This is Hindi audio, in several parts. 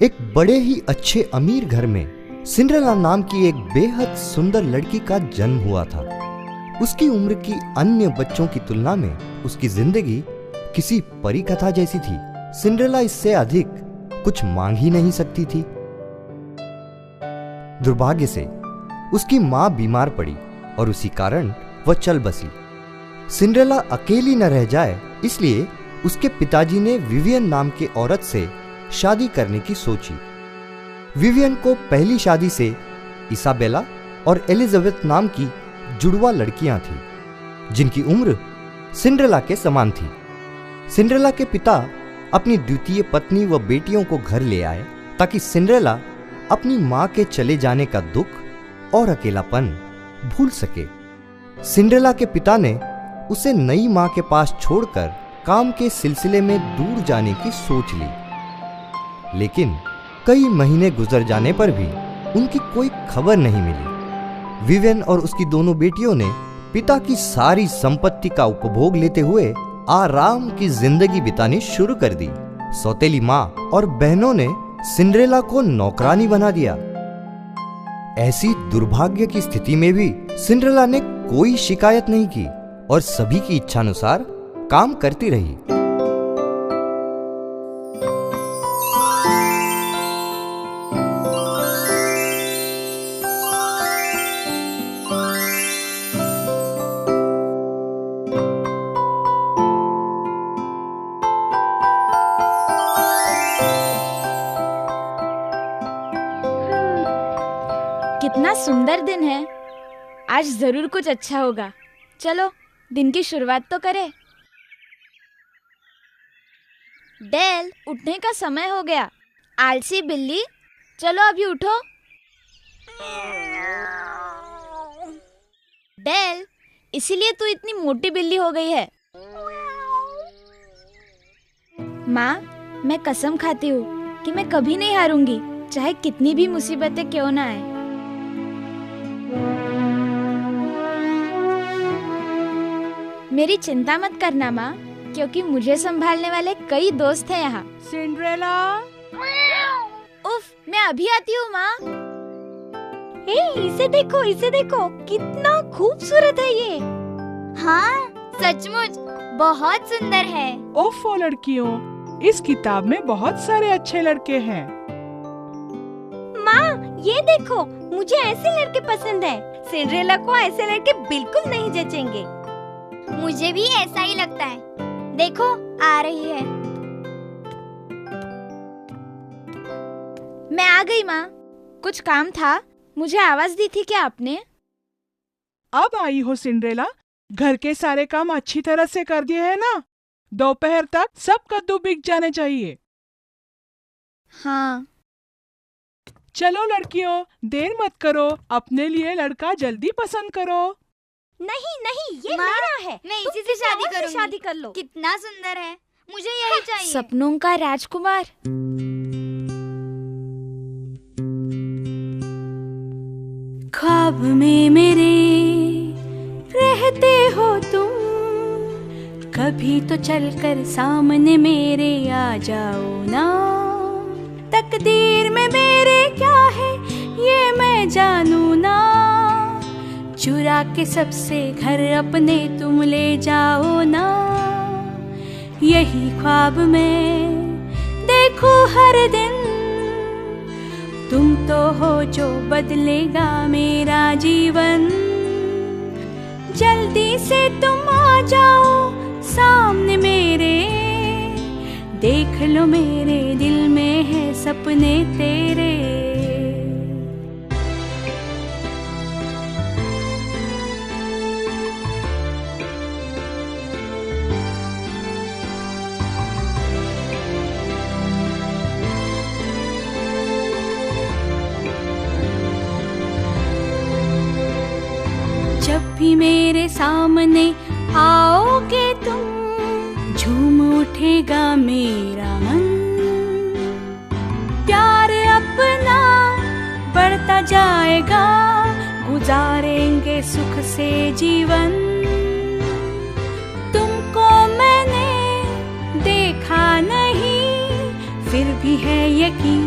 एक बड़े ही अच्छे अमीर घर में सिंड्रेला नाम की एक बेहद सुंदर लड़की का जन्म हुआ था। उसकी उम्र की अन्य बच्चों की तुलना में उसकी जिंदगी किसी परी कथा जैसी थी। सिंड्रेला इससे अधिक कुछ मांग ही नहीं सकती थी। दुर्भाग्य से उसकी मां बीमार पड़ी और उसी कारण वह चल बसी। सिंड्रेला अकेली न रह जाए इसलिए उसके पिताजी ने विवियन नाम की औरत से शादी करने की सोची। विवियन को पहली शादी से इसाबेला और एलिजाबेथ नाम की जुड़वा लड़कियां थीं, जिनकी उम्र सिंड्रेला के समान थी। सिंड्रेला के पिता अपनी द्वितीय पत्नी व बेटियों को घर ले आए ताकि सिंड्रेला अपनी मां के चले जाने का दुख और अकेलापन भूल सके। सिंड्रेला के पिता ने उसे नई मां के पास छोड़कर काम के सिलसिले में दूर जाने की सोच ली, लेकिन कई महीने गुजर जाने पर भी उनकी कोई खबर नहीं मिली। विवियन और उसकी दोनों बेटियों ने पिता की सारी संपत्ति का उपभोग लेते हुए आराम की जिंदगी बितानी शुरू कर दी। सौतेली माँ और बहनों ने सिंड्रेला को नौकरानी बना दिया। ऐसी दुर्भाग्य की स्थिति में भी सिंड्रेला ने कोई शिकायत नहीं की और सभी की इच्छानुसार काम करती रही। कितना सुंदर दिन है। आज जरूर कुछ अच्छा होगा। चलो दिन की शुरुआत तो करें। डेल, उठने का समय हो गया। आलसी बिल्ली, चलो अभी उठो। डेल, इसीलिए तू इतनी मोटी बिल्ली हो गई है। माँ, मैं कसम खाती हूँ कि मैं कभी नहीं हारूंगी, चाहे कितनी भी मुसीबतें क्यों ना आए। मेरी चिंता मत करना माँ, क्योंकि मुझे संभालने वाले कई दोस्त हैं यहाँ। सिंड्रेला, उफ, मैं अभी आती हूँ माँ। इसे देखो, कितना खूबसूरत है ये। हाँ, सचमुच बहुत सुंदर है। ओफो लड़कियों, इस किताब में बहुत सारे अच्छे लड़के हैं। माँ, ये देखो, मुझे ऐसे लड़के पसंद है। सिंड्रेला को ऐसे लड़के बिल्कुल नहीं जचेंगे। मुझे भी ऐसा ही लगता है। देखो, आ रही है। मैं आ गई माँ। कुछ काम था, मुझे आवाज दी थी क्या आपने? अब आई हो सिंड्रेला, घर के सारे काम अच्छी तरह से कर दिए हैं ना? दोपहर तक सब कद्दू बिक जाने चाहिए। हाँ। चलो लड़कियों, देर मत करो, अपने लिए लड़का जल्दी पसंद करो। नहीं, ये मेरा है। मैं इसी से शादी करूंगी। शादी कर लो। कितना सुंदर है, मुझे यही चाहिए। सपनों का राजकुमार। ख्वाब में मेरे रहते हो तुम, कभी तो चलकर सामने मेरे आ जाओ ना। तकदीर में मेरे क्या है ये मैं जानू ना, चुरा के सबसे घर अपने तुम ले जाओ ना। यही ख्वाब में देखो हर दिन, तुम तो हो जो बदलेगा मेरा जीवन। जल्दी से तुम आ जाओ सामने मेरे, देख लो मेरे दिल में है सपने तेरे। जब भी मेरे सामने आओगे तुम, झूम उठेगा मेरा मन। प्यार अपना बढ़ता जाएगा, गुजारेंगे सुख से जीवन। तुमको मैंने देखा नहीं, फिर भी है यकीन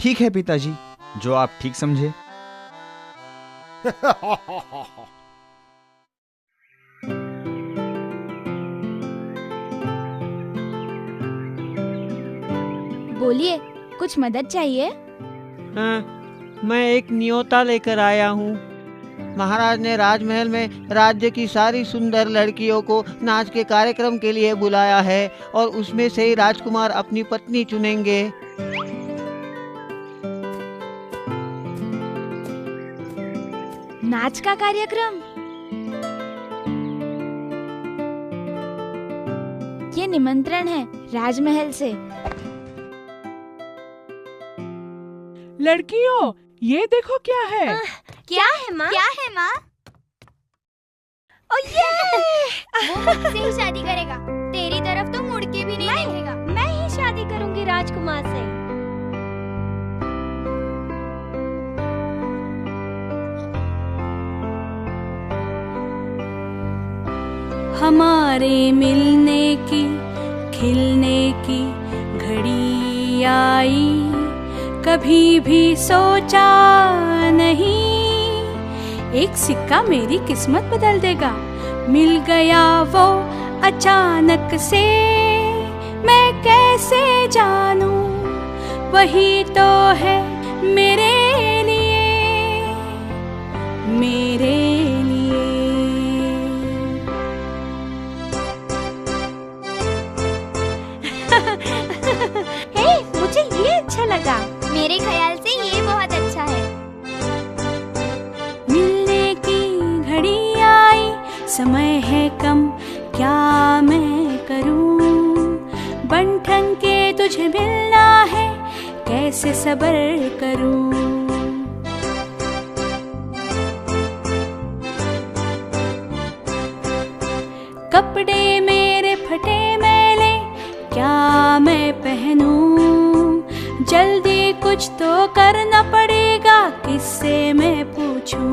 ठीक है पिताजी, जो आप ठीक समझे। बोलिए, कुछ मदद चाहिए? हाँ, मैं एक न्योता लेकर आया हूँ। महाराज ने राजमहल में राज्य की सारी सुंदर लड़कियों को नाच के कार्यक्रम के लिए बुलाया है और उसमें से ही राजकुमार अपनी पत्नी चुनेंगे। नाच का कार्यक्रम? ये निमंत्रण है राजमहल से। लड़कियों, ये देखो क्या है। क्या है माँ? क्या है माँ? ओ ये वो मुझसे ही शादी करेगा, तेरी तरफ तो मुड़ के भी नहीं देखेगा। मैं ही शादी करूंगी राजकुमार से। हमारे मिलने की खिलने की घड़ी आई, कभी भी सोचा नहीं एक सिक्का मेरी किस्मत बदल देगा। मिल गया वो अचानक से, मैं कैसे जानूं वही तो है मेरे लिए, मेरे लिए। हे, मुझे ये अच्छा लगा। मेरे ख्याल से ये बहुत अच्छा है। मिलने की घड़ी आई, समय है कम, क्या मैं करूं? बंठन के तुझे मिलना है, कैसे सब्र करूं? कपड़े मेरे फटे मैले, क्या मैं पहनूं? जल्दी कुछ तो करना पड़ेगा, किससे मैं पूछूं?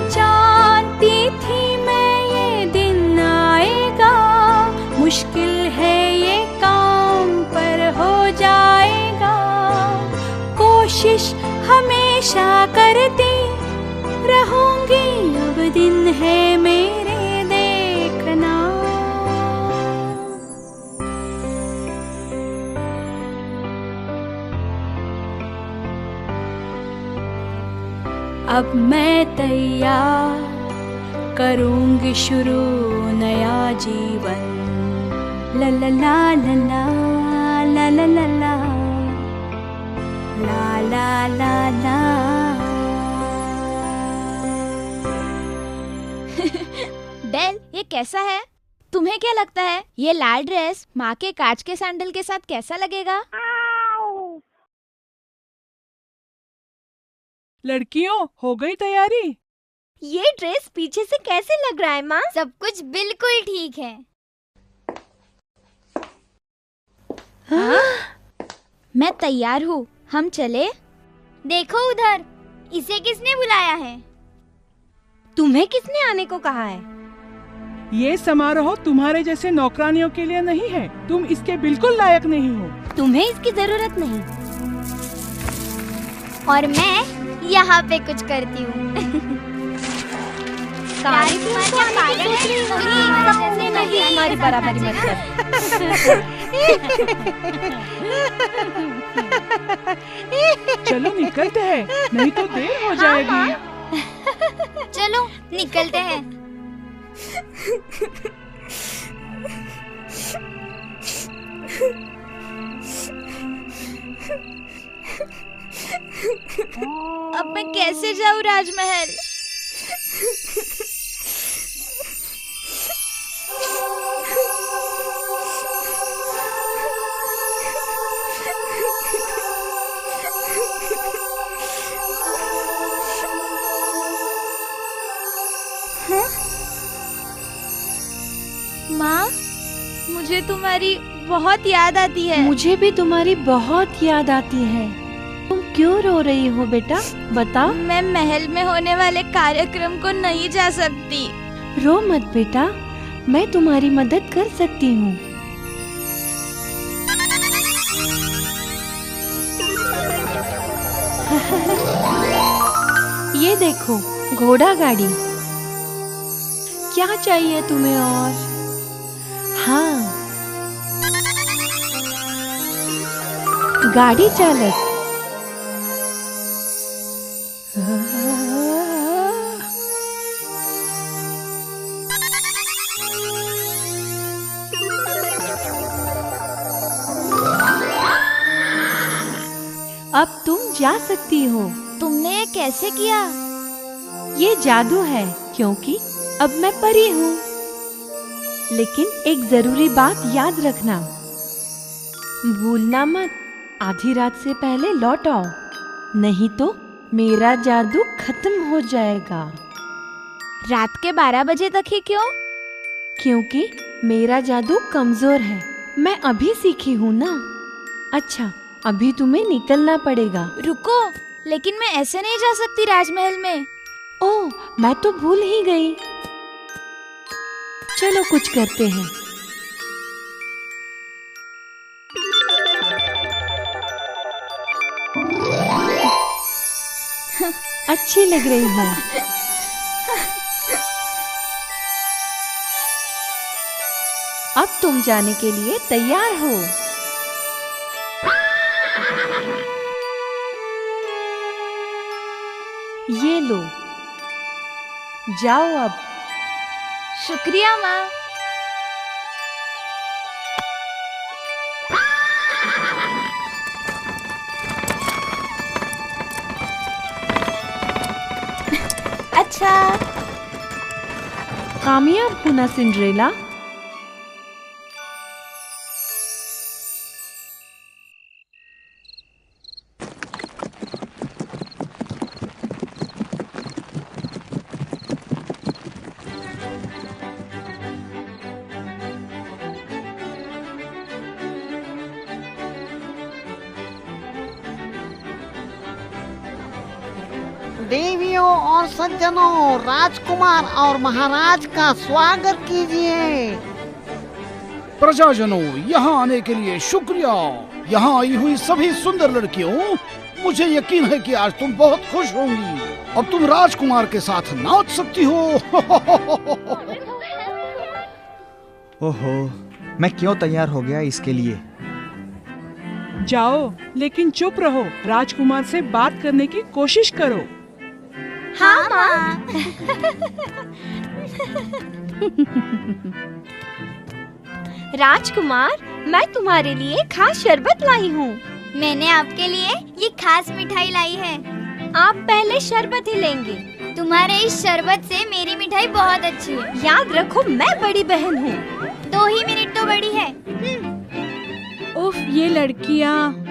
जानती थी मैं ये दिन आएगा, मुश्किल है ये काम पर हो जाएगा। कोशिश हमेशा करती रहूंगी, अब दिन है मेरे देखना। अब मैं तैयार करूंगी शुरू नया जीवन। ला ला ला ला ला ला ला ला ला ला ला ला। बेल, ये कैसा है? तुम्हें क्या लगता है ये लाल ड्रेस माँ के कांच के सैंडल के साथ कैसा लगेगा? लड़कियों, हो गई तैयारी? ये ड्रेस पीछे से कैसे लग रहा है माँ? सब कुछ बिल्कुल ठीक है। हाँ? मैं तैयार हूँ, हम चले? देखो उधर, इसे किसने बुलाया है? तुम्हें किसने आने को कहा है? ये समारोह तुम्हारे जैसे नौकरानियों के लिए नहीं है। तुम इसके बिल्कुल लायक नहीं हो। तुम्हें इसकी जरूरत नहीं। और मैं यहाँ पे कुछ करती हूँ। हमारी बराबरी मत कर। चलो निकलते हैं, नहीं तो देर हो जाएगी। चलो निकलते हैं। अब मैं कैसे जाऊँ राजमहल? माँ, मुझे तुम्हारी बहुत याद आती है। मुझे भी तुम्हारी बहुत याद आती है। तुम क्यों रो रही हो बेटा, बताओ। मैं महल में होने वाले कार्यक्रम को नहीं जा सकती। रो मत बेटा, मैं तुम्हारी मदद कर सकती हूँ। ये देखो घोड़ा गाड़ी। क्या चाहिए तुम्हें और? हाँ, गाड़ी चालक। अब तुम जा सकती हो। तुमने ये कैसे किया? ये जादू है, क्योंकि अब मैं परी हूँ। लेकिन एक जरूरी बात याद रखना, भूलना मत, आधी रात से पहले लौट आओ, नहीं तो मेरा जादू खत्म हो जाएगा। रात के 12 बजे तक ही क्यों? क्योंकि मेरा जादू कमजोर है, मैं अभी सीखी हूँ ना। अच्छा, अभी तुम्हें निकलना पड़ेगा। रुको, लेकिन मैं ऐसे नहीं जा सकती राजमहल में। ओह, मैं तो भूल ही गई। चलो कुछ करते हैं। अच्छी लग रही है। अब तुम जाने के लिए तैयार हो। ये लो, जाओ अब। शुक्रिया माँ। अच्छा, कामयाब हो ना सिंड्रेला? देवियों और सज्जनों, राजकुमार और महाराज का स्वागत कीजिए। प्रजाजनों, यहाँ आने के लिए शुक्रिया। यहाँ आई हुई सभी सुंदर लड़कियों, मुझे यकीन है कि आज तुम बहुत खुश होंगी। अब तुम राजकुमार के साथ नाच सकती हो। ओहो, मैं क्यों तैयार हो गया इसके लिए। जाओ, लेकिन चुप रहो, राजकुमार से बात करने की कोशिश करो। हाँ माँ। राजकुमार, मैं तुम्हारे लिए खास शरबत लाई हूँ। मैंने आपके लिए ये खास मिठाई लाई है। आप पहले शरबत ही लेंगे। तुम्हारे इस शरबत से मेरी मिठाई बहुत अच्छी है। याद रखो, मैं बड़ी बहन हूँ। 2 ही मिनट तो बड़ी है। उफ, ये लड़कियाँ।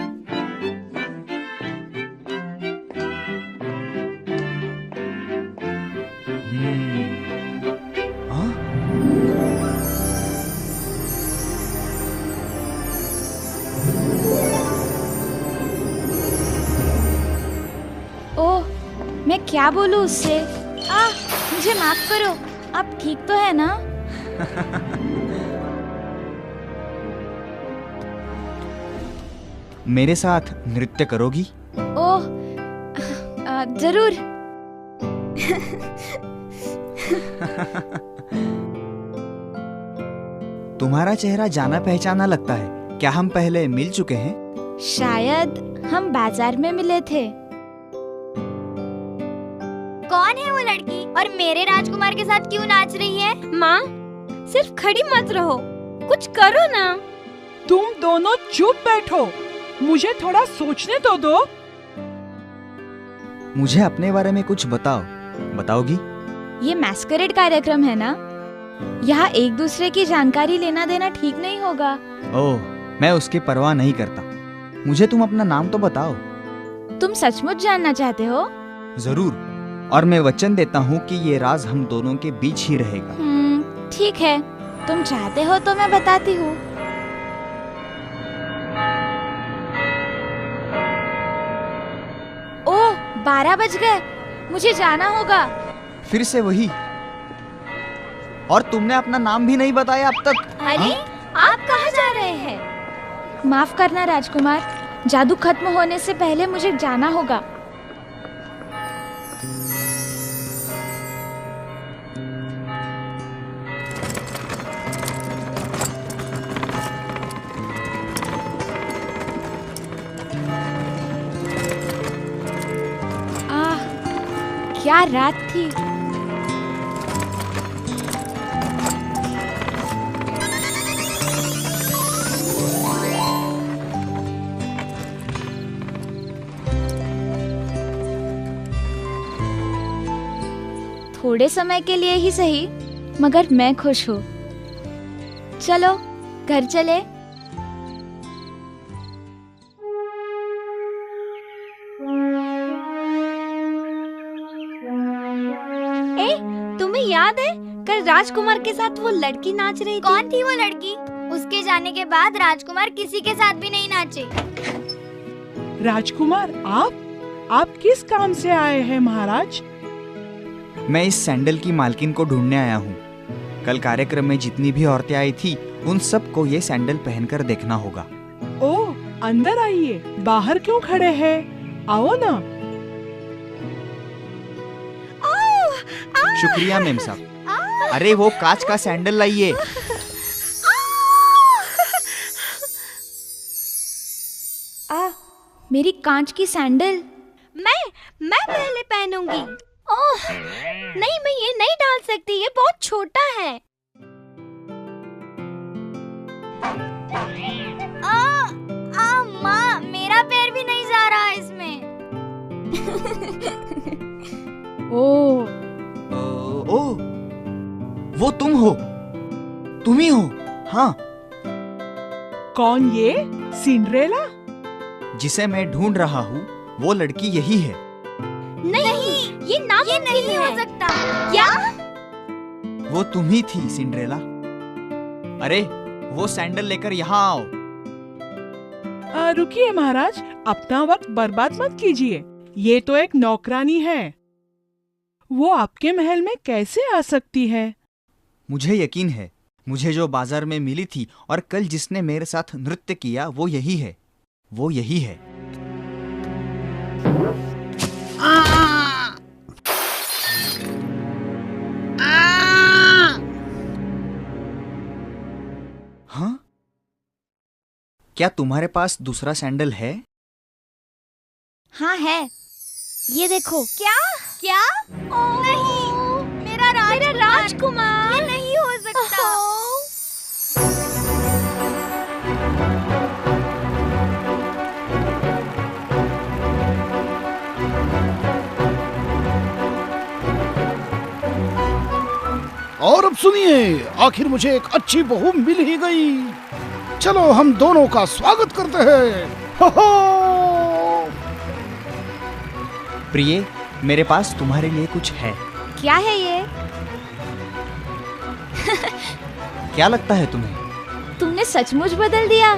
ओह, मैं क्या बोलूं उससे? मुझे माफ करो, आप ठीक तो है ना? मेरे साथ नृत्य करोगी? ओह, जरूर। तुम्हारा चेहरा जाना पहचाना लगता है। क्या हम पहले मिल चुके हैं? शायद हम बाजार में मिले थे। कौन है वो लड़की और मेरे राजकुमार के साथ क्यों नाच रही है? माँ, सिर्फ खड़ी मत रहो, कुछ करो ना। तुम दोनों चुप बैठो, मुझे थोड़ा सोचने तो दो। मुझे अपने बारे में कुछ बताओ, बताओगी? ये मैस्करेड कार्यक्रम है ना? यहाँ एक दूसरे की जानकारी लेना देना ठीक नहीं होगा। ओह, मैं उसकी परवाह नहीं करता। मुझे तुम अपना नाम तो बताओ। तुम सचमुच जानना चाहते हो? जरूर, और मैं वचन देता हूँ कि ये राज हम दोनों के बीच ही रहेगा। ठीक है, तुम चाहते हो तो मैं बताती हूँ। 12 बज गए, मुझे जाना होगा। फिर से वही। और तुमने अपना नाम भी नहीं बताया अब तक। अरे आप कहाँ जा रहे हैं? माफ करना राजकुमार, जादू खत्म होने से पहले मुझे जाना होगा। क्या रात थी। थोड़े समय के लिए ही सही, मगर मैं खुश हूँ। चलो घर चले। तुम्हें याद है कल राजकुमार के साथ वो लड़की नाच रही थी? कौन थी वो लड़की? उसके जाने के बाद राजकुमार किसी के साथ भी नहीं नाचे। राजकुमार, आप किस काम से आए हैं महाराज? मैं इस सैंडल की मालकिन को ढूंढने आया हूँ। कल कार्यक्रम में जितनी भी औरतें आई थी, उन सबको ये सैंडल पहनकर देखना होगा। ओह, अंदर आइए, बाहर क्यों खड़े हैं? आओ ना। शुक्रिया मेम साहब। अरे वो कांच का सैंडल लाइए। मेरी कांच की सैंडल। मैं पहले पहनूंगी। ओह नहीं, मैं ये नहीं डाल सकती, ये बहुत छोटा है। माँ, मेरा पैर भी नहीं जा रहा है इसमें। ओह, वो तुम हो? तुम ही हो? हाँ। कौन ये? सिंड्रेला? जिसे मैं ढूंढ रहा हूँ, वो लड़की यही है। नहीं, ये नहीं हो सकता। क्या? वो तुम ही थी सिंड्रेला। अरे वो सैंडल लेकर यहाँ आओ। रुकिए महाराज, अपना वक्त बर्बाद मत कीजिए। ये तो एक नौकरानी है, वो आपके महल में कैसे आ सकती है? मुझे यकीन है, मुझे जो बाजार में मिली थी और कल जिसने मेरे साथ नृत्य किया, वो यही है। वो यही है। हाँ? क्या तुम्हारे पास दूसरा सैंडल है? हाँ है, ये देखो। क्या? नहीं, मेरा राजकुमार, ये नहीं हो सकता। और अब सुनिए, आखिर मुझे एक अच्छी बहू मिल ही गई। चलो हम दोनों का स्वागत करते हैं। हो हो! प्रिय, मेरे पास तुम्हारे लिए कुछ है। क्या है ये? क्या लगता है तुम्हें? तुमने सचमुच बदल दिया।